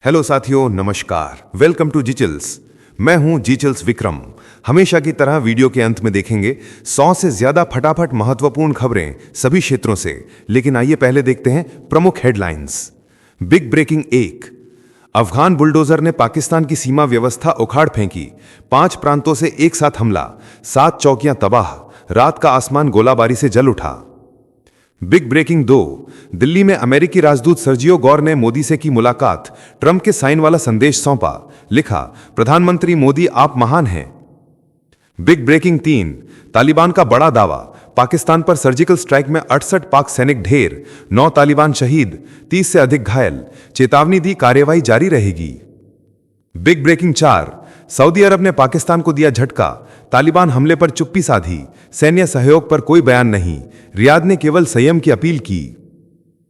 Hello साथियों, नमस्कार। Welcome to जीचिल्स। मैं हूं जीचिल्स विक्रम। हमेशा की तरह वीडियो के अंत में देखेंगे 100 से ज्यादा फटाफट महत्वपूर्ण खबरें सभी क्षेत्रों से। लेकिन आइए पहले देखते हैं प्रमुख headlines. Big breaking 1, Afghan bulldozer ने पाकिस्तान की सीमा व्यवस्था उखाड़ फेंकी। 5 प्रांतों से एक साथ हमला, 7 चौकियां तबाह, रात का आसमान गोलाबारी से जल उठा। बिग ब्रेकिंग 2, दिल्ली में अमेरिकी राजदूत सर्जियो गौर ने मोदी से की मुलाकात, ट्रंप के साइन वाला संदेश सौंपा। लिखा, प्रधानमंत्री मोदी आप महान हैं। बिग ब्रेकिंग 3, तालिबान का बड़ा दावा, पाकिस्तान पर सर्जिकल स्ट्राइक में 68 पाक सैनिक ढेर, 9 तालिबान शहीद, 30 से अधिक घायल, चेतावनी दी कार्रवाई जारी रहेगी। बिग ब्रेकिंग 4, सऊदी अरब ने पाकिस्तान को दिया झटका, तालिबान हमले पर चुप्पी साधी, सैन्य सहयोग पर कोई बयान नहीं, रियाद ने केवल संयम की अपील की।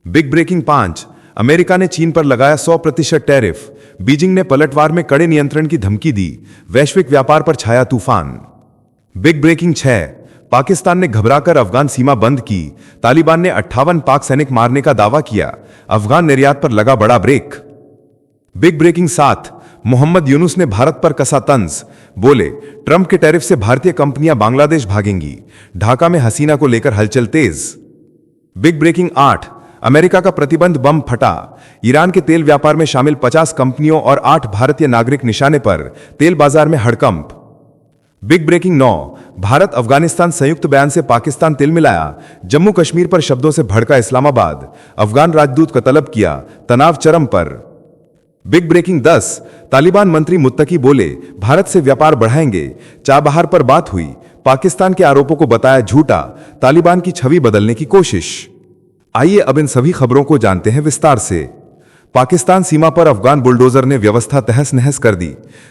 बिग ब्रेकिंग 5, अमेरिका ने चीन पर लगाया 100% टैरिफ, बीजिंग ने पलटवार में कड़े नियंत्रण की धमकी दी, वैश्विक व्यापार पर छाया तूफान। बिग ब्रेकिंग 6, पाकिस्तान ने घबराकर अफगान सीमा बंद की, तालिबान ने 58 पाक सैनिक मारने का दावा किया, अफगान निर्यात पर लगा बड़ा break. Big breaking 7, Mohammad Yunus ने भारत पर कसा तंज, बोले ट्रंप के टैरिफ से भारतीय कंपनियां बांग्लादेश भागेंगी, ढाका में हसीना को लेकर हलचल तेज। बिग ब्रेकिंग 8, अमेरिका का प्रतिबंध बम फटा, ईरान के तेल व्यापार में शामिल 50 कंपनियों और 8 भारतीय नागरिक निशाने पर, तेल बाजार में हड़कंप। बिग ब्रेकिंग 9, भारत अफगानिस्तान संयुक्त बयान से पाकिस्तान तिल मिलाया, जम्मू कश्मीर पर शब्दों से भड़का इस्लामाबाद, अफगान राजदूत का तलब किया, तनाव चरम पर। बिग ब्रेकिंग 10, तालिबान मंत्री मुत्तकी बोले भारत से व्यापार बढ़ाएंगे, चाबहार पर बात हुई, पाकिस्तान के आरोपों को बताया झूठा, तालिबान की छवि बदलने की कोशिश। आइए अब इन सभी खबरों को जानते हैं विस्तार से। पाकिस्तान सीमा पर अफगान बुलडोजर ने व्यवस्था तहस नहस कर दी।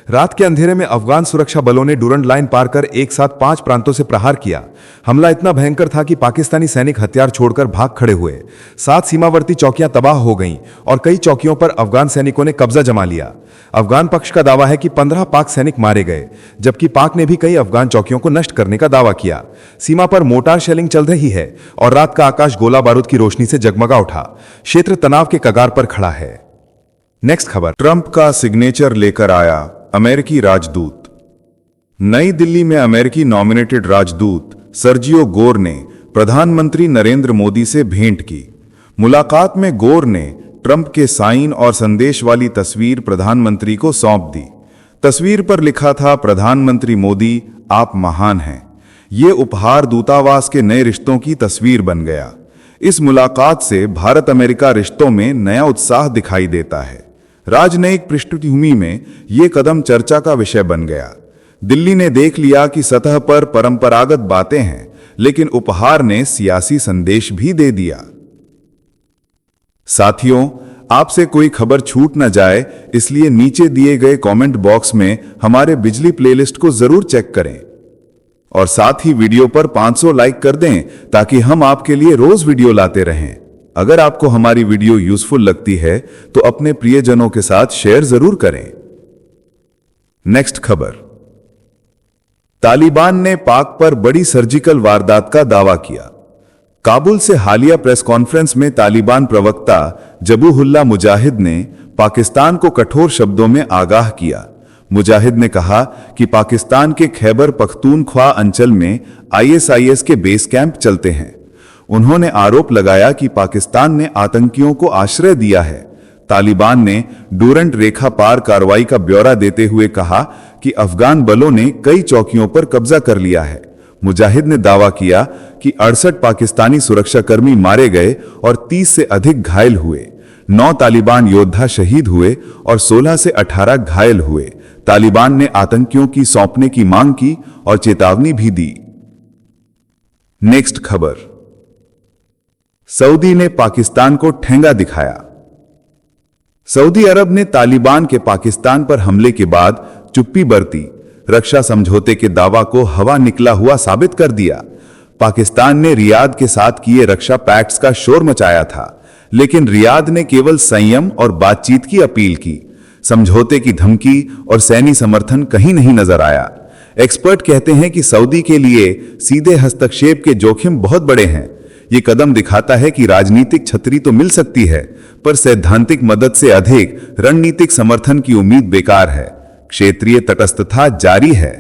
रात के अंधेरे में अफगान सुरक्षा बलों ने डूरंड लाइन पार कर एक साथ 5 प्रांतों से प्रहार किया। हमला इतना भयंकर था कि पाकिस्तानी सैनिक हथियार छोड़कर भाग खड़े हुए। 7 सीमावर्ती चौकियां तबाह हो गईं और कई चौकियों पर अफगान सैनिकों ने कब्जा जमा लिया। अफगान पक्ष का दावा है कि 15 पाक सैनिक मारे गए, जबकि पाक ने भी कई अफगान चौकियों को नष्ट करने का दावा किया। सीमा पर मोर्टार शेलिंग चल रही है और रात का आकाश गोला बारूद की रोशनी से जगमगा उठा। क्षेत्र तनाव के कगार पर खड़ा है। नेक्स्ट खबर, ट्रंप का सिग्नेचर लेकर आया अमेरिकी राजदूत। नई दिल्ली में अमेरिकी नॉमिनेटेड राजदूत सर्जियो गोर ने प्रधानमंत्री नरेंद्र मोदी से भेंट की। मुलाकात में गोर ने ट्रंप के साइन और संदेश वाली तस्वीर प्रधानमंत्री को सौंप दी। तस्वीर पर लिखा था, प्रधानमंत्री मोदी आप महान हैं। ये उपहार दूतावास के नए रिश्तों की तस्वीर बन गया। इस मुलाकात से भारत अमेरिका रिश्तों में नया उत्साह दिखाई देता है। राजनयिक पृष्ठभूमि में ये कदम चर्चा का विषय बन गया। दिल्ली ने देख लिया कि सतह पर परंपरागत बातें हैं, लेकिन उपहार ने सियासी संदेश भी दे दिया। साथियों, आपसे कोई खबर छूट न जाए, इसलिए नीचे दिए गए कमेंट बॉक्स में हमारे बिजली प्लेलिस्ट को जरूर चेक करें और साथ ही वीडियो पर 500 लाइक कर दें ताकि हम आपके लिए रोज वीडियो लाते रहें। अगर आपको हमारी वीडियो यूजफुल लगती है तो अपने प्रियजनों के साथ शेयर जरूर करें। नेक्स्ट खबर, तालिबान ने पाक पर बड़ी सर्जिकल वारदात का दावा किया। काबुल से हालिया प्रेस कॉन्फ्रेंस में तालिबान प्रवक्ता जबूहुल्लाह मुजाहिद ने पाकिस्तान को कठोर शब्दों में आगाह किया। मुजाहिद ने कहा कि पाकिस्तान के खैबर पख्तूनख्वा अंचल में ISIS के बेस कैंप चलते हैं। उन्होंने आरोप लगाया कि पाकिस्तान ने आतंकियों को आश्रय दिया है। तालिबान ने डूरंड रेखा पार कार्रवाई का ब्यौरा देते हुए कहा कि अफगान बलों ने कई चौकियों पर कब्जा कर लिया है। मुजाहिद ने दावा किया कि 68 पाकिस्तानी सुरक्षाकर्मी मारे गए और 30 से अधिक घायल हुए। 9 तालिबान योद्धा शहीद हुए और 16 से 18 घायल हुए। तालिबान ने आतंकियों की सौंपने की मांग की और चेतावनी भी दी। नेक्स्ट खबर, सऊदी ने पाकिस्तान को ठेंगा दिखाया। सऊदी अरब ने तालिबान के पाकिस्तान पर हमले के बाद चुप्पी बरती, रक्षा समझौते के दावा को हवा निकला हुआ साबित कर दिया। पाकिस्तान ने रियाद के साथ किए रक्षा पैक्ट्स का शोर मचाया था, लेकिन रियाद ने केवल संयम और बातचीत की अपील की। समझौते की धमकी और सैन्य समर्थन कहीं नहीं नजर आया। एक्सपर्ट कहते हैं कि सऊदी के लिए सीधे हस्तक्षेप के जोखिम बहुत बड़े हैं। ये कदम दिखाता है कि राजनीतिक छतरी तो मिल सकती है, पर सैद्धांतिक मदद से अधिक रणनीतिक समर्थन की उम्मीद बेकार है। क्षेत्रीय तटस्थता जारी है।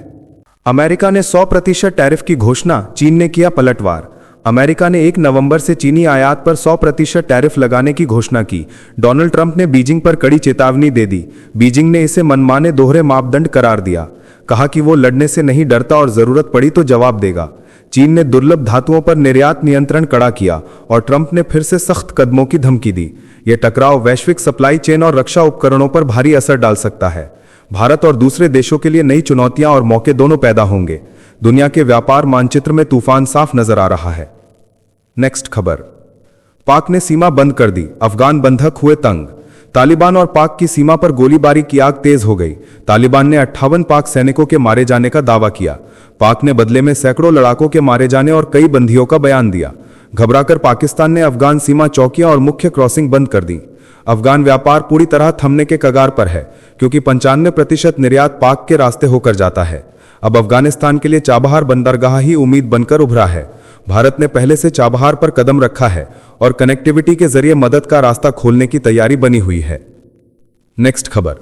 अमेरिका ने 100% टैरिफ की घोषणा, चीन ने किया पलटवार। अमेरिका ने 1 नवंबर से चीनी आयात पर 100% टैरिफ लगाने की घोषणा की। डोनाल्ड ट्रंप ने बीजिंग पर कड़ी चेतावनी दे दी। बीजिंग ने इसे मनमाने दोहरे मापदंड करार दिया। कहा कि वो लड़ने से नहीं डरता और जरूरत पड़ी तो जवाब देगा। चीन ने दुर्लभ धातुओं पर निर्यात नियंत्रण कड़ा किया और ट्रंप ने फिर से सख्त कदमों की धमकी दी। यह टकराव वैश्विक सप्लाई चेन और रक्षा उपकरणों पर भारी असर डाल सकता है। भारत और दूसरे देशों के लिए नई चुनौतियां और मौके दोनों पैदा होंगे। दुनिया के व्यापार मानचित्र में तूफान साफ नजर आ रहा है। नेक्स्ट खबर, पाक ने सीमा बंद कर दी, अफगान बंधक हुए तंग। तालिबान और पाक की सीमा पर गोलीबारी की आग तेज हो गई। तालिबान ने 58 पाक सैनिकों के मारे जाने का दावा किया। पाक ने बदले में सैकड़ों लड़ाकों के मारे जाने और कई बंदियों का बयान दिया। घबराकर पाकिस्तान ने अफगान सीमा चौकियां और मुख्य क्रॉसिंग बंद कर दी। अफगान व्यापार पूरी तरह थमने के कगार पर है, क्योंकि 95% निर्यात पाक के रास्ते होकर जाता है। अब अफगानिस्तान के लिए चाबहार बंदरगाह ही उम्मीद बनकर उभरा है। भारत ने पहले से चाबहार पर कदम रखा है और कनेक्टिविटी के जरिए मदद का रास्ता खोलने की तैयारी बनी हुई है। नेक्स्ट खबर,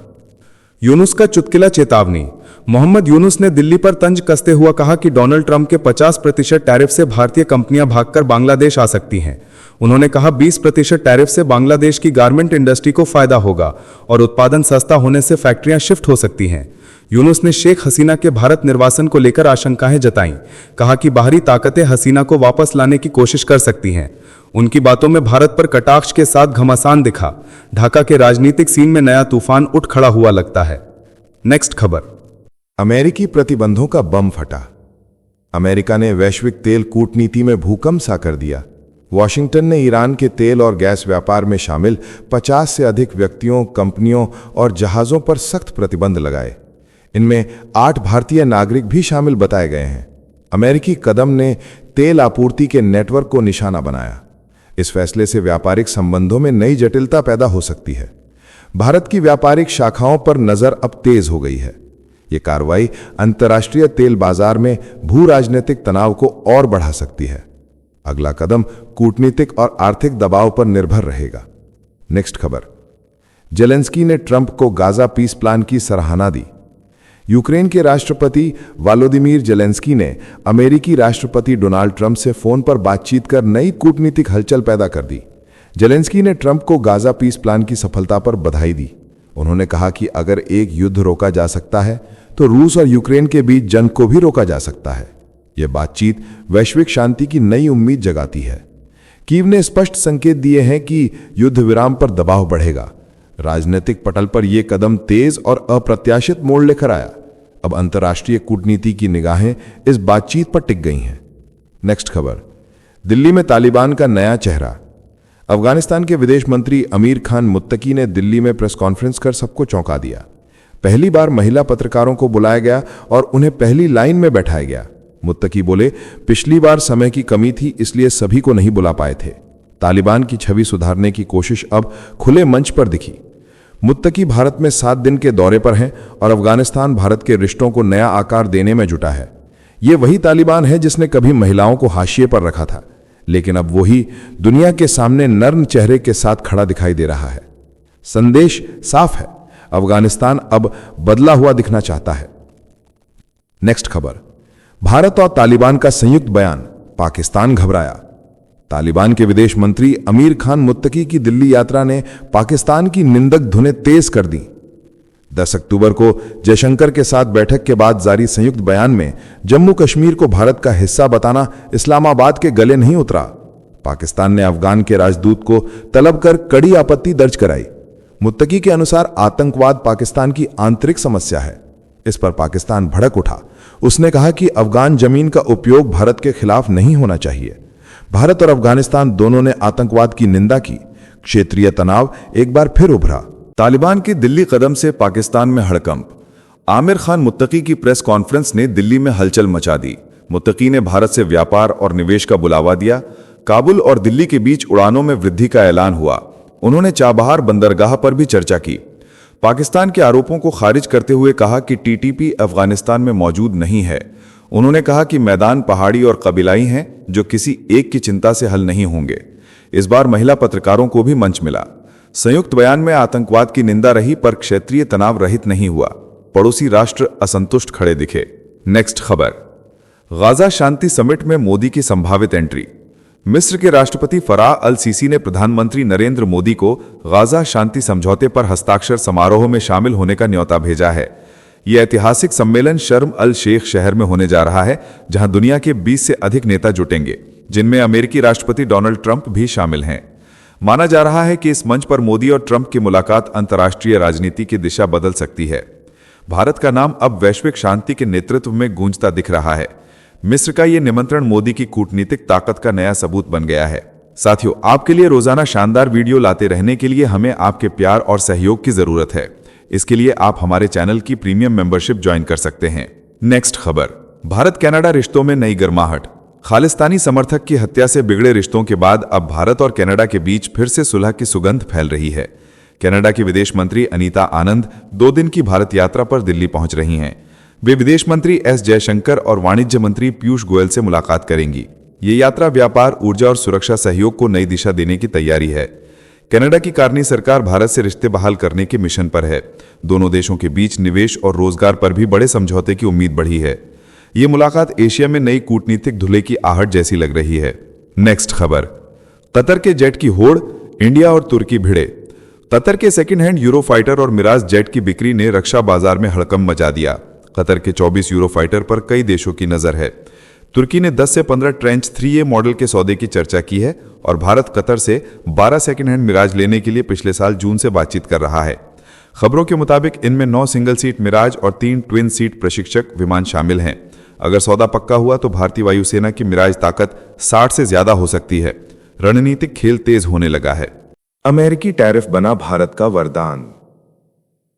यूनुस का चुटकिला चेतावनी। मोहम्मद यूनुस ने दिल्ली पर तंज कसते हुआ कहा कि डोनाल्ड ट्रंप के 50% टैरिफ से भारतीय कंपनियां भागकर बांग्लादेश आ सकती हैं। उन्होंने कहा 20% टैरिफ से बांग्लादेश की गारमेंट इंडस्ट्री को फायदा होगा और उत्पादन सस्ता होने से फैक्ट्रियां शिफ्ट हो सकती हैं। यूनुस ने शेख हसीना के भारत निर्वासन को लेकर आशंकाएं जताईं। कहा कि बाहरी ताकतें हसीना को वापस लाने की कोशिश कर सकती हैं। उनकी बातों में भारत पर कटाक्ष के साथ घमासान दिखा। ढाका के राजनीतिक सीन में नया तूफान उठ खड़ा हुआ लगता है। नेक्स्ट खबर, अमेरिकी प्रतिबंधों का बम फटा। अमेरिका ने वैश्विक तेल कूटनीति में भूकंप सा कर दिया। वॉशिंगटन ने ईरान के तेल और गैस व्यापार में शामिल 50 से अधिक व्यक्तियों, कंपनियों और जहाज़ों पर सख्त प्रतिबंध लगाए। इनमें 8 भारतीय नागरिक भी शामिल बताए गए हैं। अमेरिकी कदम ने तेल आपूर्ति के नेटवर्क को निशाना बनाया। इस फैसले से व्यापारिक संबंधों में नई जटिलता पैदा हो सकती है। भारत की व्यापारिक शाखाओं पर नजर अब तेज हो गई है। ये कार्रवाई अंतर्राष्ट्रीय तेल बाजार में भू राजनीतिक तनाव को और बढ़ा सकती है। अगला कदम कूटनीतिक और आर्थिक दबाव पर निर्भर रहेगा। नेक्स्ट खबर, जेलेंस्की ने ट्रंप को गाजा पीस प्लान की सराहना दी। यूक्रेन के राष्ट्रपति वोलोदिमीर जेलेंस्की ने अमेरिकी राष्ट्रपति डोनाल्ड ट्रंप से फोन पर बातचीत कर नई कूटनीतिक हलचल पैदा कर दी। जेलेंस्की ने ट्रंप को गाजा पीस प्लान की सफलता पर बधाई दी। उन्होंने कहा कि अगर एक युद्ध रोका जा सकता है तो रूस और यूक्रेन के बीच जंग को भी रोका जा सकता है। यह बातचीत वैश्विक शांति की नई उम्मीद जगाती है। कीव ने स्पष्ट संकेत दिए हैं कि युद्ध विराम पर दबाव बढ़ेगा। राजनीतिक पटल पर यह कदम तेज और अप्रत्याशित मोड़ लेकर आया। अब अंतर्राष्ट्रीय कूटनीति की निगाहें इस बातचीत पर टिक गई हैं। नेक्स्ट खबर, दिल्ली में तालिबान का नया चेहरा। अफगानिस्तान के विदेश मंत्री अमीर खान मुत्तकी ने दिल्ली में प्रेस कॉन्फ्रेंस कर सबको चौंका दिया। पहली बार महिला पत्रकारों को बुलाया गया और उन्हें पहली लाइन में बैठाया गया। मुत्तकी बोले, पिछली बार समय की कमी थी, इसलिए सभी को नहीं बुला पाए थे। तालिबान की छवि सुधारने की कोशिश अब खुले मंच पर दिखी। मुत्तकी भारत में 7 दिन के दौरे पर हैं और अफगानिस्तान भारत के रिश्तों को नया आकार देने में जुटा है। ये वही तालिबान है जिसने कभी महिलाओं को हाशिए पर रखा था, लेकिन अब वही दुनिया के सामने नर्म चेहरे के साथ खड़ा दिखाई दे रहा है। संदेश साफ है, अफगानिस्तान अब बदला हुआ दिखना चाहता है। नेक्स्ट खबर, भारत और तालिबान का संयुक्त बयान, पाकिस्तान घबराया। तालिबान के विदेश मंत्री अमीर खान मुत्तकी की दिल्ली यात्रा ने पाकिस्तान की निंदक धुनें तेज कर दी। 10 अक्टूबर को जयशंकर के साथ बैठक के बाद जारी संयुक्त बयान में जम्मू कश्मीर को भारत का हिस्सा बताना इस्लामाबाद के गले नहीं उतरा। पाकिस्तान ने अफगान के राजदूत को तलब कर कड़ी आपत्ति दर्ज कराई। मुत्तकी के अनुसार आतंकवाद पाकिस्तान की आंतरिक समस्या है। इस पर पाकिस्तान भड़क उठा। उसने कहा कि अफगान जमीन का उपयोग भारत के खिलाफ नहीं होना चाहिए। भारत और अफगानिस्तान दोनों ने आतंकवाद की निंदा की। क्षेत्रीय तनाव एक बार फिर उभरा। तालिबान के दिल्ली कदम से पाकिस्तान में हड़कंप। आमिर खान मुत्तकी की प्रेस कॉन्फ्रेंस ने दिल्ली में हलचल मचा दी। मुत्तकी ने भारत से व्यापार और निवेश का बुलावा दिया। काबुल और दिल्ली के बीच उड़ानों में वृद्धि का ऐलान हुआ। उन्होंने चाबहार बंदरगाह पर भी चर्चा की। पाकिस्तान के आरोपों को खारिज करते हुए कहा कि टीटीपी अफगानिस्तान में मौजूद नहीं है। उन्होंने कहा कि मैदान पहाड़ी और कबीलाई हैं जो किसी एक की चिंता से हल नहीं होंगे। इस बार महिला पत्रकारों को भी मंच मिला। संयुक्त बयान में आतंकवाद की निंदा रही पर क्षेत्रीय तनाव रहित नहीं हुआ। पड़ोसी राष्ट्र असंतुष्ट खड़े दिखे। नेक्स्ट खबर, गाजा शांति समिट में मोदी की संभावित एंट्री। मिस्र के राष्ट्रपति फराह अल सीसी ने प्रधानमंत्री नरेंद्र मोदी को गाजा शांति समझौते पर हस्ताक्षर समारोह में शामिल होने का न्योता भेजा है। यह ऐतिहासिक सम्मेलन शर्म अल शेख शहर में होने जा रहा है, जहां दुनिया के 20 से अधिक नेता जुटेंगे, जिनमें अमेरिकी राष्ट्रपति डोनाल्ड ट्रंप भी शामिल हैं। माना जा रहा है कि इस मंच पर मोदी और ट्रंप की मुलाकात अंतर्राष्ट्रीय राजनीति की दिशा बदल सकती है। भारत का नाम अब वैश्विक शांति के नेतृत्व में गूंजता दिख रहा है। मिस्र का यह निमंत्रण मोदी की कूटनीतिक ताकत का नया सबूत बन गया है। साथियों, आपके लिए रोजाना शानदार वीडियो लाते रहने के लिए हमें आपके प्यार और सहयोग की जरूरत है। इसके लिए आप हमारे चैनल की प्रीमियम मेंबरशिप ज्वाइन कर सकते हैं। नेक्स्ट खबर, भारत कनाडा रिश्तों में नई गर्माहट। खालिस्तानी समर्थक की हत्या से बिगड़े रिश्तों के बाद अब भारत और कनाडा के बीच फिर से सुलह की सुगंध फैल रही है। कनाडा की विदेश मंत्री अनीता आनंद 2 दिन की भारत यात्रा पर दिल्ली पहुंच रही हैं। वे विदेश मंत्री एस जयशंकर और वाणिज्य मंत्री पीयूष गोयल से मुलाकात करेंगी। ये यात्रा व्यापार, ऊर्जा और सुरक्षा सहयोग को नई दिशा देने की तैयारी है। कनाडा की कार्नी सरकार भारत से रिश्ते बहाल करने के मिशन पर है। दोनों देशों के बीच निवेश और रोजगार पर भी बड़े समझौते की उम्मीद बढ़ी है। ये मुलाकात एशिया में नई कूटनीतिक धुले की आहट जैसी लग रही है। नेक्स्ट खबर, कतर के जेट की होड़, इंडिया और तुर्की भिड़े। कतर के सेकंड हैंड यूरोफाइटर और मिराज जेट की बिक्री ने रक्षा बाजार में हड़कंप मचा दिया। कतर के 24 यूरोफाइटर पर कई देशों की नजर है। तुर्की ने 10 से 15 ट्रेंच 3A मॉडल के सौदे की चर्चा की है और भारत कतर से 12 सेकंड हैंड मिराज लेने के लिए पिछले साल जून से बातचीत कर रहा है। खबरों के मुताबिक इनमें 9 सिंगल सीट मिराज और 3 ट्विन सीट प्रशिक्षक विमान शामिल हैं। अगर सौदा पक्का हुआ तो भारतीय वायुसेना की मिराज ताकत 60 से ज्यादा हो सकती है। रणनीतिक खेल तेज होने लगा है। अमेरिकी टैरिफ बना भारत का वरदान।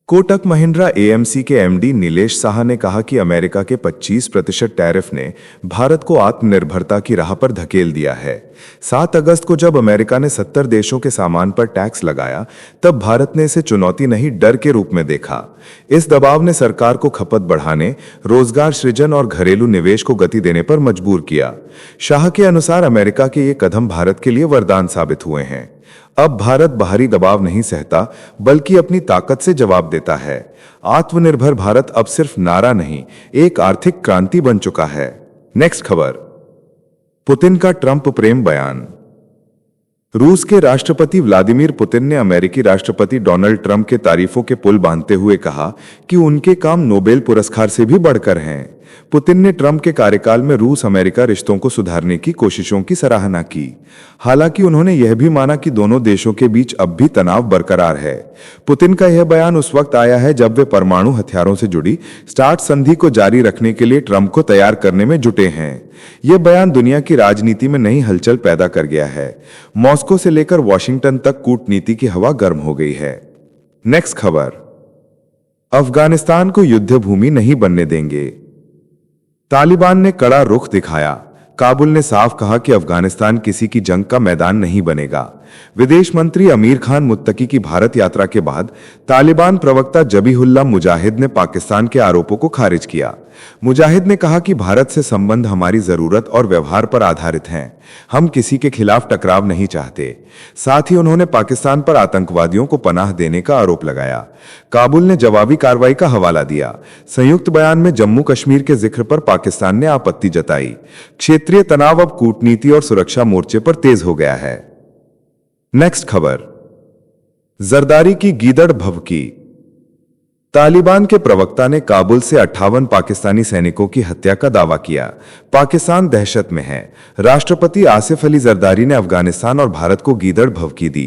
कोटक महिंद्रा एएमसी के एमडी नीलेश साहा ने कहा कि अमेरिका के 25% टैरिफ ने भारत को आत्मनिर्भरता की राह पर धकेल दिया है। 7 अगस्त को जब अमेरिका ने 70 देशों के सामान पर टैक्स लगाया, तब भारत ने इसे चुनौती नहीं, डर के रूप में देखा। इस दबाव ने सरकार को खपत बढ़ाने, रोजगार सृजन और घरेलू निवेश को गति देने पर मजबूर किया। शाह के अनुसार अमेरिका के ये कदम भारत के लिए वरदान साबित हुए हैं। अब भारत बाहरी दबाव नहीं सहता, बल्कि अपनी ताकत से जवाब देता है। आत्मनिर्भर भारत अब सिर्फ नारा नहीं, एक आर्थिक क्रांति बन चुका है। नेक्स्ट खबर, पुतिन का ट्रंप प्रेम बयान। रूस के राष्ट्रपति व्लादिमीर पुतिन ने अमेरिकी राष्ट्रपति डोनाल्ड ट्रंप के तारीफों के पुल बांधते हुए कहा कि उनके काम नोबेल पुरस्कार से भी बढ़कर हैं। पुतिन ने ट्रंप के कार्यकाल में रूस अमेरिका रिश्तों को सुधारने की कोशिशों की सराहना की। हालांकि उन्होंने यह भी माना कि दोनों देशों के बीच अब भी तनाव बरकरार है। पुतिन का यह बयान उस वक्त आया है जब वे परमाणु हथियारों से जुड़ी स्टार्ट संधि को जारी रखने के लिए ट्रंप को तैयार करने में जुटे हैं। यह बयान दुनिया की राजनीति में नई हलचल पैदा कर गया है। मॉस्को से लेकर वॉशिंगटन तक कूटनीति की हवा गर्म हो गई है। नेक्स्ट खबर, अफगानिस्तान को युद्ध भूमि नहीं बनने देंगे। तालिबान ने कड़ा रुख दिखाया। काबुल ने साफ कहा कि अफगानिस्तान किसी की जंग का मैदान नहीं बनेगा। विदेश मंत्री अमीर खान मुत्तकी की भारत यात्रा के बाद तालिबान प्रवक्ता जबीहुल्लाह मुजाहिद ने पाकिस्तान के आरोपों को खारिज किया। मुजाहिद ने कहा कि भारत से संबंध हमारी जरूरत और व्यवहार पर आधारित हैं। हम किसी के खिलाफ टकराव नहीं चाहते। साथ ही उन्होंने पाकिस्तान पर आतंकवादियों को पनाह देने का आरोप लगाया। काबुल ने जवाबी कार्रवाई का हवाला दिया। संयुक्त बयान में जम्मू कश्मीर के जिक्र पर पाकिस्तान ने आपत्ति जताई। क्षेत्रीय तनाव अब कूटनीति और सुरक्षा मोर्चे पर तेज हो गया है। नेक्स्ट खबर, जरदारी की गीदड़ भभकी। तालिबान के प्रवक्ता ने काबुल से 58 पाकिस्तानी सैनिकों की हत्या का दावा किया। पाकिस्तान दहशत में है। राष्ट्रपति आसिफ अली जरदारी ने अफगानिस्तान और भारत को गीदड़ भभकी दी।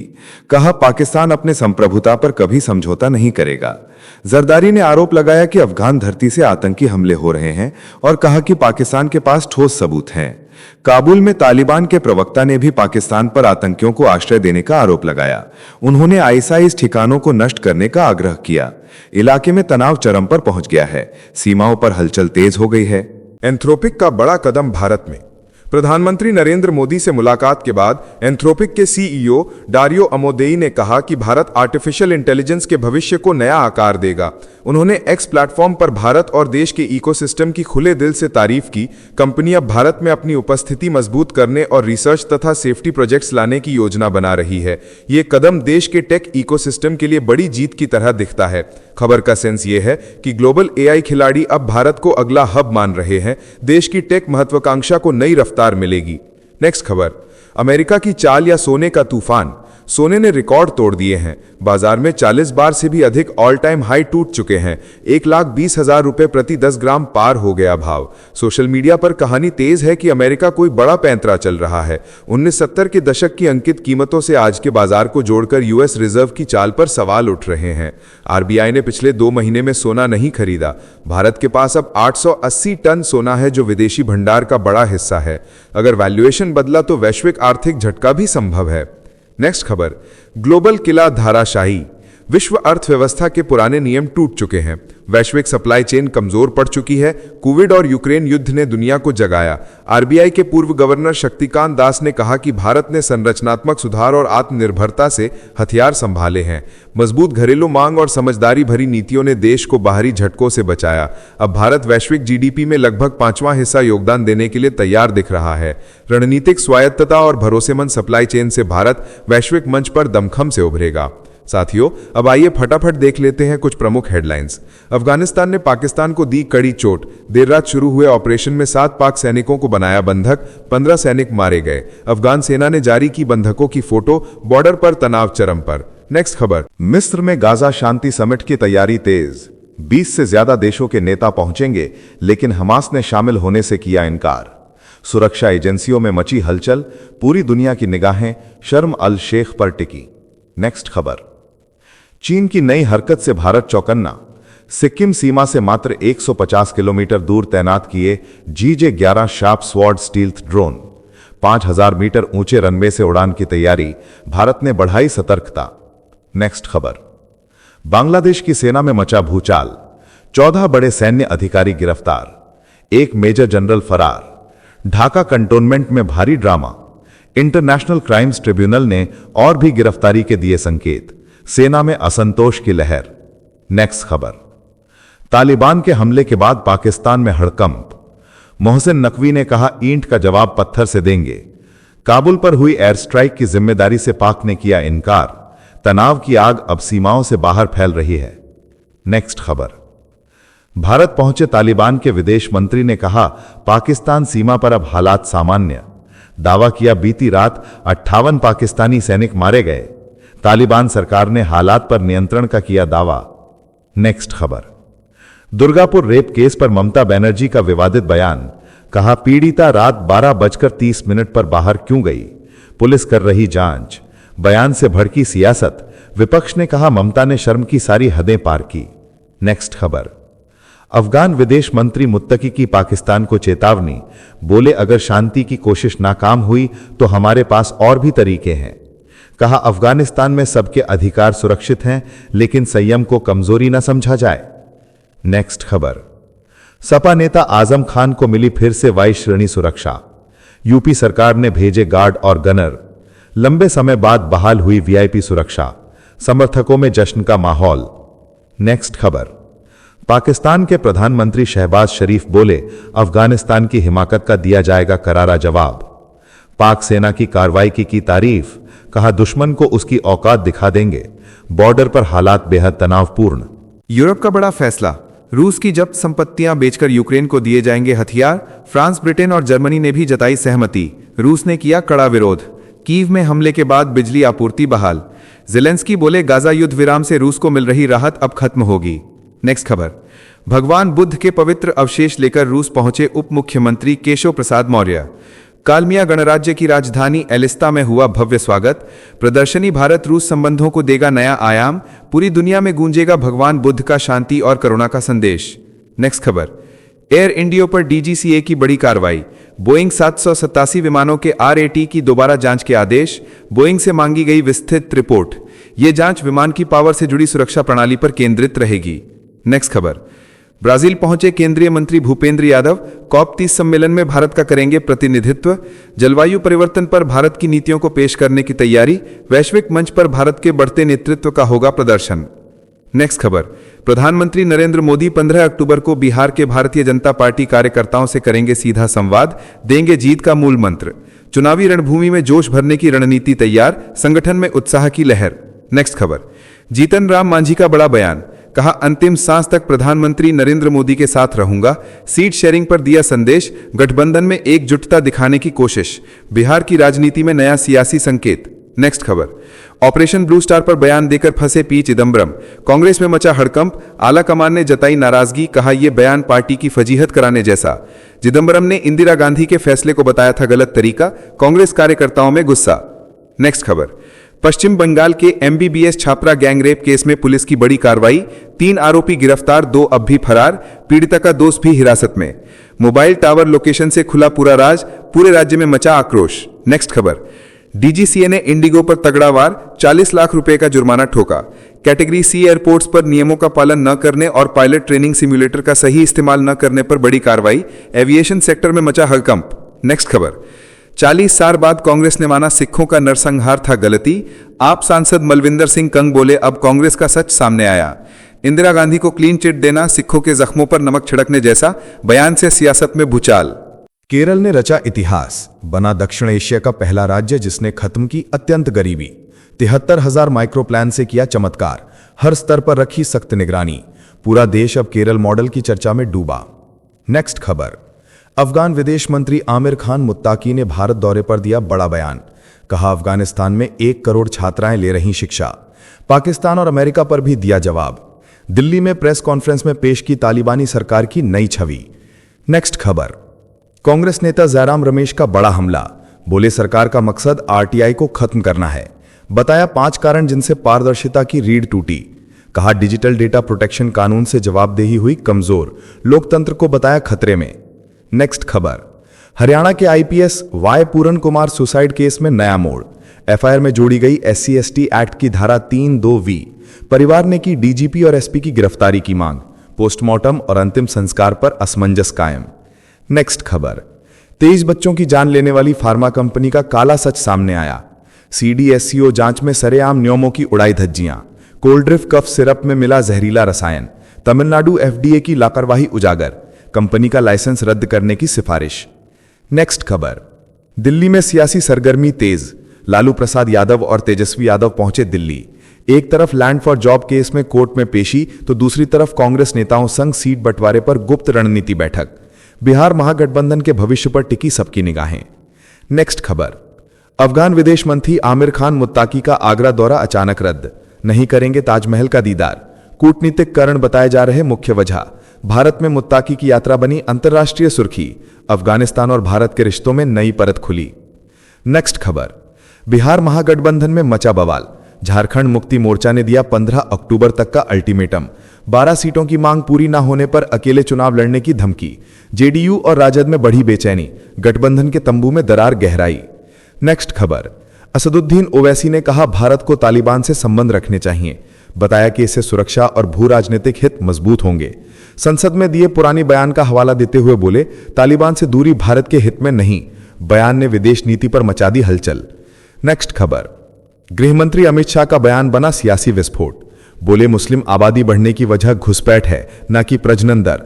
कहा, पाकिस्तान अपने संप्रभुता पर कभी समझौता नहीं करेगा। जरदारी ने आरोप लगाया कि अफगान धरती से आतंकी हमले हो रहे हैं और कहा कि पाकिस्तान के पास ठोस सबूत हैं। काबुल में तालिबान के प्रवक्ता ने भी पाकिस्तान पर आतंकियों को आश्रय देने का आरोप लगाया। उन्होंने आईएसआईएस ठिकानों को नष्ट करने का आग्रह किया। इलाके में तनाव चरम पर पहुंच गया है। सीमाओं पर हलचल तेज हो गई है। एंथ्रोपिक का बड़ा कदम भारत में। प्रधानमंत्री नरेंद्र मोदी से मुलाकात के बाद एंथ्रोपिक के सीईओ डारियो अमोदेई ने कहा कि भारत आर्टिफिशियल इंटेलिजेंस के भविष्य को नया आकार देगा। उन्होंने एक्स प्लेटफॉर्म पर भारत और देश के इकोसिस्टम की खुले दिल से तारीफ की। कंपनी अब भारत में अपनी उपस्थिति मजबूत करने और रिसर्च तथा सेफ्टी प्रोजेक्ट्स लाने की योजना बना रही है। ये कदम देश के टेक इकोसिस्टम के लिए बड़ी जीत की तरह दिखता है। खबर का सेंस ये है कि ग्लोबल एआई खिलाड़ी अब भारत को अगला हब मान रहे हैं। देश की टेक महत्वाकांक्षा को नई रफ्तार मिलेगी। नेक्स्ट खबर, अमेरिका की चाल या सोने का तूफान। सोने ने रिकॉर्ड तोड़ दिए हैं। बाजार में 40 बार से भी अधिक ऑल टाइम हाई टूट चुके हैं। 1,20,000 रुपए प्रति 10 ग्राम पार हो गया भाव। सोशल मीडिया पर कहानी तेज है कि अमेरिका कोई बड़ा पैंतरा चल रहा है। 1970 के दशक की अंकित कीमतों से आज के बाजार को जोड़कर यूएस रिजर्व की चाल पर सवाल उठ रहे हैं। आरबीआई ने पिछले 2 महीने में सोना नहीं खरीदा। भारत के पास अब 880 टन सोना है, जो विदेशी भंडार का बड़ा हिस्सा है। अगर वैल्यूएशन बदला तो वैश्विक आर्थिक झटका भी संभव है। नेक्स्ट खबर, ग्लोबल किला धाराशाही। विश्व अर्थव्यवस्था के पुराने नियम टूट चुके हैं। वैश्विक सप्लाई चेन कमजोर पड़ चुकी है। कोविड और यूक्रेन युद्ध ने दुनिया को जगाया। आरबीआई के पूर्व गवर्नर शक्तिकांत दास ने कहा कि भारत ने संरचनात्मक सुधार और आत्मनिर्भरता से हथियार संभाले हैं। मजबूत घरेलू मांग और समझदारी भरी नीतियों ने देश को बाहरी झटकों से बचाया। अब भारत वैश्विक जीडीपी में लगभग 5वां हिस्सा योगदान देने के लिए तैयार दिख रहा है। रणनीतिक स्वायत्तता और भरोसेमंद सप्लाई चेन से भारत वैश्विक मंच पर दमखम से उभरेगा। साथियों, अब आइए फटाफट देख लेते हैं कुछ प्रमुख हेडलाइंस। अफगानिस्तान ने पाकिस्तान को दी कड़ी चोट। देर रात शुरू हुए ऑपरेशन में 7 पाक सैनिकों को बनाया बंधक। 15 सैनिक मारे गए। अफगान सेना ने जारी की बंधकों की फोटो। बॉर्डर पर तनाव चरम पर। नेक्स्ट खबर, मिस्र में गाजा शांति समिट की तैयारी तेज। 20 से ज्यादा देशों के नेता पहुंचेंगे, लेकिन हमास ने शामिल होने से किया इनकार। सुरक्षा एजेंसियों में मची हलचल। पूरी दुनिया की निगाहें शर्म अल शेख पर टिकी। नेक्स्ट खबर, चीन की नई हरकत से भारत चौकन्ना। सिक्किम सीमा से मात्र 150 किलोमीटर दूर तैनात किए GJ-11 sharp sword stealth drone. 5000 metre ऊंचे रनवे से उड़ान की तैयारी। भारत ने बढ़ाई सतर्कता। नेक्स्ट खबर, बांग्लादेश की सेना में मचा भूचाल। 14 बड़े सैन्य अधिकारी गिरफ्तार। 1 मेजर जनरल फरार। ढाका कंटोनमेंट में भारी ड्रामा। इंटरनेशनल क्राइम्स ट्रिब्यूनल ने और भी गिरफ्तारी के दिए संकेत। सेना में असंतोष की लहर। नेक्स्ट खबर, तालिबान के हमले के बाद पाकिस्तान में हड़कंप। मोहसिन नकवी ने कहा ईंट का जवाब पत्थर से देंगे। काबुल पर हुई एयर स्ट्राइक की जिम्मेदारी से पाक ने किया इनकार। तनाव की आग अब सीमाओं से बाहर फैल रही है। नेक्स्ट खबर, भारत पहुंचे तालिबान के विदेश मंत्री ने कहा पाकिस्तान सीमा पर अब हालात सामान्य। दावा किया बीती रात 58 पाकिस्तानी सैनिक मारे गए। तालिबान सरकार ने हालात पर नियंत्रण का किया दावा। नेक्स्ट खबर, दुर्गापुर रेप केस पर ममता बनर्जी का विवादित बयान। कहा पीड़िता रात 12:30 पर बाहर क्यों गई, पुलिस कर रही जांच। बयान से भड़की सियासत। विपक्ष ने कहा ममता ने शर्म की सारी हदें पार की। नेक्स्ट खबर, अफगान विदेश मंत्री मुत्तकी की पाकिस्तान को चेतावनी। बोले अगर शांति की कोशिश नाकाम हुई तो हमारे पास और भी तरीके हैं। कहा अफगानिस्तान में सबके अधिकार सुरक्षित हैं, लेकिन संयम को कमजोरी न समझा जाए। नेक्स्ट खबर, सपा नेता आजम खान को मिली फिर से 22 श्रेणी सुरक्षा। यूपी सरकार ने भेजे गार्ड और गनर। लंबे समय बाद बहाल हुई वीआईपी सुरक्षा। समर्थकों में जश्न का माहौल। नेक्स्ट खबर, पाकिस्तान के प्रधानमंत्री शहबाज शरीफ बोले अफगानिस्तान की हिमाकत का दिया जाएगा करारा जवाब। पाक सेना की कार्रवाई की तारीफ। कहा दुश्मन को उसकी औकात दिखा देंगे। बॉर्डर पर हालात बेहद तनावपूर्ण। यूरोप का बड़ा फैसला, रूस की जब्त संपत्तियां बेचकर यूक्रेन को दिए जाएंगे हथियार। फ्रांस, ब्रिटेन और जर्मनी ने भी जताई सहमति। रूस ने किया कड़ा विरोध। कीव में हमले के बाद बिजली आपूर्ति बहाल। ज़ेलेंस्की बोले गाजा युद्ध विराम से रूस को मिल रही राहत अब खत्म होगी। नेक्स्ट खबर, भगवान बुद्ध के पवित्र अवशेष लेकर रूस पहुंचे उप मुख्यमंत्री केशव प्रसाद मौर्य। कालमिया गणराज्य की राजधानी एलिस्ता में हुआ भव्य स्वागत। प्रदर्शनी भारत रूस संबंधों को देगा नया आयाम। पूरी दुनिया में गूंजेगा भगवान बुद्ध का शांति और करुणा का संदेश। नेक्स्ट खबर, एयर इंडिया पर डीजीसीए की बड़ी कार्रवाई। बोइंग 787 विमानों के RAT की दोबारा जांच के आदेश। बोइंग से मांगी गई विस्तृत रिपोर्ट। ये जांच विमान की पावर से जुड़ी सुरक्षा प्रणाली पर केंद्रित रहेगी। नेक्स्ट खबर, ब्राजील पहुंचे केंद्रीय मंत्री भूपेंद्र यादव, COP30 सम्मेलन में भारत का करेंगे प्रतिनिधित्व। जलवायु परिवर्तन पर भारत की नीतियों को पेश करने की तैयारी, वैश्विक मंच पर भारत के बढ़ते नेतृत्व का होगा प्रदर्शन। नेक्स्ट खबर, प्रधानमंत्री नरेंद्र मोदी 15 अक्टूबर को बिहार के भारतीय जनता पार्टी कार्यकर्ताओं से करेंगे सीधा संवाद, देंगे जीत का मूल मंत्र। चुनावी रणभूमि में जोश भरने की रणनीति तैयार, संगठन में उत्साह की लहर। नेक्स्ट खबर, जीतन राम मांझी का बड़ा बयान, कहा अंतिम सांस तक प्रधानमंत्री नरेंद्र मोदी के साथ रहूंगा। सीट शेयरिंग पर दिया संदेश, गठबंधन में एकजुटता दिखाने की कोशिश। बिहार की राजनीति में नया सियासी संकेत। नेक्स्ट खबर, ऑपरेशन ब्लू स्टार पर बयान देकर फंसे पी चिदंबरम, कांग्रेस में मचा हड़कंप, आला कमान ने जताई नाराजगी, कहा यह बयान पार्टी की फजीहत कराने जैसा। चिदंबरम ने इंदिरा गांधी के फैसले को बताया था गलत तरीका, कांग्रेस कार्यकर्ताओं में गुस्सा। नेक्स्ट खबर, पश्चिम बंगाल के MBBS छात्रा गैंगरेप केस में पुलिस की बड़ी कार्रवाई, 3 आरोपी गिरफ्तार, 2 अब भी फरार, पीड़िता का दोस्त भी हिरासत में। मोबाइल टावर लोकेशन से खुला पूरा राज, पूरे राज्य में मचा आक्रोश। नेक्स्ट खबर, DGCA ने इंडिगो पर तगड़ा वार, 40 लाख रुपए का जुर्माना ठोका। कैटेगरी C एयरपोर्ट्स पर नियमों का पालन न करने और पायलट ट्रेनिंग सिम्युलेटर का सही इस्तेमाल न करने पर बड़ी कार्रवाई, एविएशन सेक्टर में मचा हड़कंप। नेक्स्ट खबर, 40 साल बाद कांग्रेस ने माना सिखों का नरसंहार था गलती, आप सांसद मलविंदर सिंह कंग बोले अब कांग्रेस का सच सामने आया। इंदिरा गांधी को क्लीन चिट देना सिखों के जख्मों पर नमक छिड़कने जैसा, बयान से सियासत में भूचाल। केरल ने रचा इतिहास, बना दक्षिण एशिया का पहला राज्य जिसने खत्म की अत्यंत गरीबी। 73,000 माइक्रो प्लान से किया चमत्कार, हर स्तर पर रखी सख्त निगरानी। पूरा देश अब केरल मॉडल की चर्चा में डूबा। नेक्स्ट खबर, अफगान विदेश मंत्री आमिर खान मुत्ताकी ने भारत दौरे पर दिया बड़ा बयान, कहा अफगानिस्तान में 1 करोड़ छात्राएं ले रही शिक्षा। पाकिस्तान और अमेरिका पर भी दिया जवाब। दिल्ली में प्रेस कॉन्फ्रेंस में पेश की तालिबानी सरकार की नई छवि। नेक्स्ट खबर, कांग्रेस नेता जयराम रमेश का बड़ा हमला, बोले सरकार का मकसद RTI को खत्म करना है। बताया 5 कारण जिनसे पारदर्शिता की रीढ़ टूटी। कहा डिजिटल डेटा प्रोटेक्शन कानून से जवाबदेही हुई कमजोर, लोकतंत्र को बताया खतरे में। नेक्स्ट खबर, हरियाणा के IPS वाई पूरन कुमार सुसाइड केस में नया मोड़, FIR में जोड़ी गई SC/ST एक्ट की धारा 3(2)(v। परिवार ने की DGP और SP की गिरफ्तारी की मांग, पोस्टमार्टम और अंतिम संस्कार पर असमंजस कायम। नेक्स्ट खबर, 23 बच्चों की जान लेने वाली फार्मा कंपनी का काला सच सामने आया। CDSCO जांच में सरेआम नियमों की उड़ाई धज्जियां, कोल्ड ड्रिफ्ट कफ सिरप में मिला जहरीला रसायन, तमिलनाडु FDA की लापरवाही उजागर, कंपनी का लाइसेंस रद्द करने की सिफारिश। नेक्स्ट खबर, दिल्ली में सियासी सरगर्मी तेज, लालू प्रसाद यादव और तेजस्वी यादव पहुंचे दिल्ली। एक तरफ लैंड फॉर जॉब केस में कोर्ट में पेशी तो दूसरी तरफ कांग्रेस नेताओं संग सीट बंटवारे पर गुप्त रणनीति बैठक। बिहार महागठबंधन के भविष्य पर टिकी सबकी निगाहें। नेक्स्ट खबर, अफगान विदेश मंत्री आमिर खान मुत्ताकी का आगरा दौरा अचानक रद्द, नहीं करेंगे ताजमहल का दीदार। कूटनीतिक कारण बताए जा रहे मुख्य वजह, भारत में मुत्ताकी की यात्रा बनी अंतर्राष्ट्रीय सुर्खी, अफगानिस्तान और भारत के रिश्तों में नई परत खुली। नेक्स्ट खबर, बिहार महागठबंधन में मचा बवाल, झारखंड मुक्ति मोर्चा ने दिया 15 अक्टूबर तक का अल्टीमेटम। 12 सीटों की मांग पूरी न होने पर अकेले चुनाव लड़ने की धमकी। JDU और राजद में बढ़ी बेचैनी, गठबंधन के तंबू में दरार गहराई। नेक्स्ट खबर, असदुद्दीन ओवैसी ने कहा भारत को तालिबान से संबंध रखने चाहिए, बताया कि इससे सुरक्षा और भू राजनीतिक हित मजबूत होंगे। संसद में दिए पुरानी बयान का हवाला देते हुए बोले तालिबान से दूरी भारत के हित में नहीं। बयान ने विदेश नीति पर मचा दी हलचल। नेक्स्ट खबर, गृहमंत्री अमित शाह का बयान बना सियासी विस्फोट, बोले मुस्लिम आबादी बढ़ने की वजह घुसपैठ है न कि प्रजनन दर।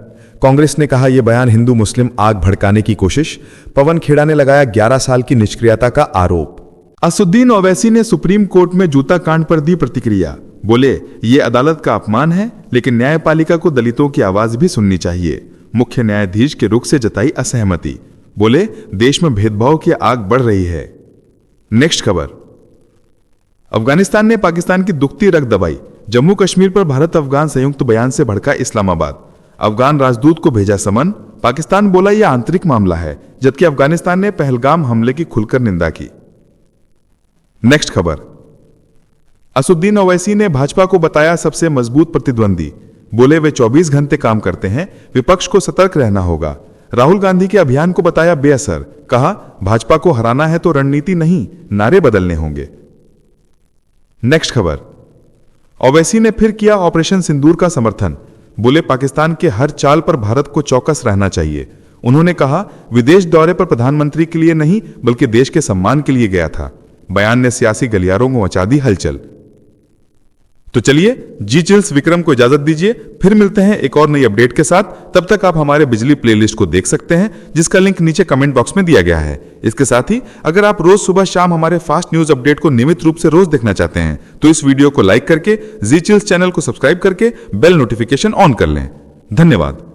कांग्रेस ने कहा यह बयान हिंदू मुस्लिम आग भड़काने की कोशिश। पवन खेड़ा ने लगाया 11 साल की निष्क्रियता का आरोप। असदुद्दीन ओवैसी ने सुप्रीम कोर्ट में जूता कांड पर दी प्रतिक्रिया, बोले ये अदालत का अपमान है, लेकिन न्यायपालिका को दलितों की आवाज भी सुननी चाहिए। मुख्य न्यायाधीश के रुख से जताई असहमति, बोले देश में भेदभाव की आग बढ़ रही है। नेक्स्ट खबर, अफगानिस्तान ने पाकिस्तान की दुखती रग दबाई, जम्मू कश्मीर पर भारत अफगान संयुक्त बयान से भड़का इस्लामाबाद। अफगान राजदूत को भेजा समन, पाकिस्तान बोला यह आंतरिक मामला है, जबकि अफगानिस्तान ने पहलगाम हमले की खुलकर निंदा की। नेक्स्ट खबर, असदुद्दीन ओवैसी ने भाजपा को बताया सबसे मजबूत प्रतिद्वंदी, बोले वे 24 घंटे काम करते हैं, विपक्ष को सतर्क रहना होगा। राहुल गांधी के अभियान को बताया बेअसर, कहा भाजपा को हराना है तो रणनीति नहीं नारे बदलने होंगे। नेक्स्ट खबर, ओवैसी ने फिर किया ऑपरेशन सिंदूर का समर्थन, बोले पाकिस्तान के हर चाल पर भारत को चौकस रहना चाहिए। उन्होंने कहा विदेश दौरे पर प्रधानमंत्री के लिए नहीं बल्कि देश के सम्मान के लिए गया था। बयान ने सियासी गलियारों को मचा दी हलचल। तो चलिए जी चिल्स विक्रम को इजाजत दीजिए, फिर मिलते हैं एक और नई अपडेट के साथ। तब तक आप हमारे बिजली प्लेलिस्ट को देख सकते हैं जिसका लिंक नीचे कमेंट बॉक्स में दिया गया है। इसके साथ ही अगर आप रोज सुबह शाम हमारे फास्ट न्यूज अपडेट को नियमित रूप से रोज देखना चाहते हैं तो इस वीडियो को लाइक करके जी चिल्स चैनल को सब्सक्राइब करके बेल नोटिफिकेशन ऑन कर लें। धन्यवाद।